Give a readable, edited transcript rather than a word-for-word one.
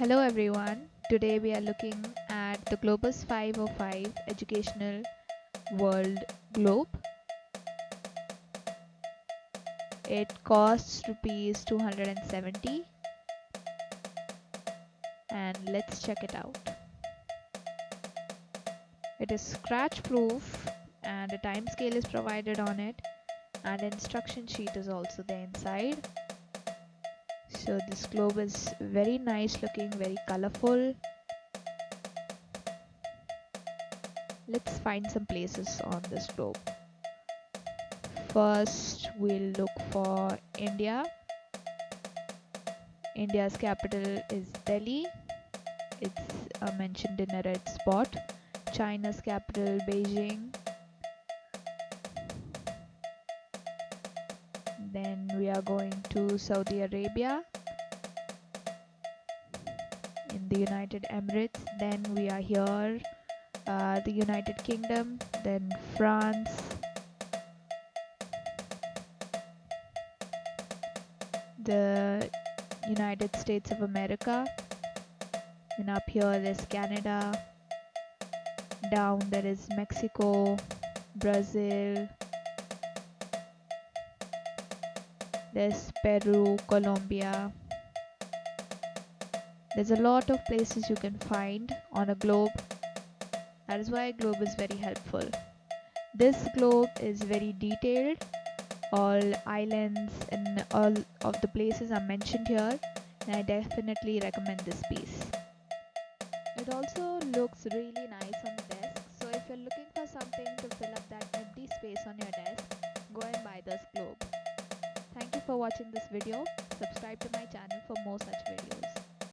Hello everyone, today we are looking at the Globus 505 Educational World Globe. It costs rupees 270 and let's check it out. It is scratch proof and a time scale is provided on it and instruction sheet is also there inside. So this globe is very nice looking, very colorful. Let's find some places on this globe. First, we'll look for India. India's capital is Delhi. It's mentioned in a red spot. China's capital, Beijing. Then we are going to Saudi Arabia in the United Emirates. Then we are here, the United Kingdom, then France, the United States of America, and up here there's Canada, down there is Mexico, Brazil, there's Peru, Colombia. There's a lot of places you can find on a globe. That is why a globe is very helpful. This globe is very detailed. All islands and all of the places are mentioned here, and I definitely recommend this piece. It also looks really nice on the desk, so if you're looking for something to fill up that empty space on your desk, go and buy this globe. Thank you for watching this video. Subscribe to my channel for more such videos.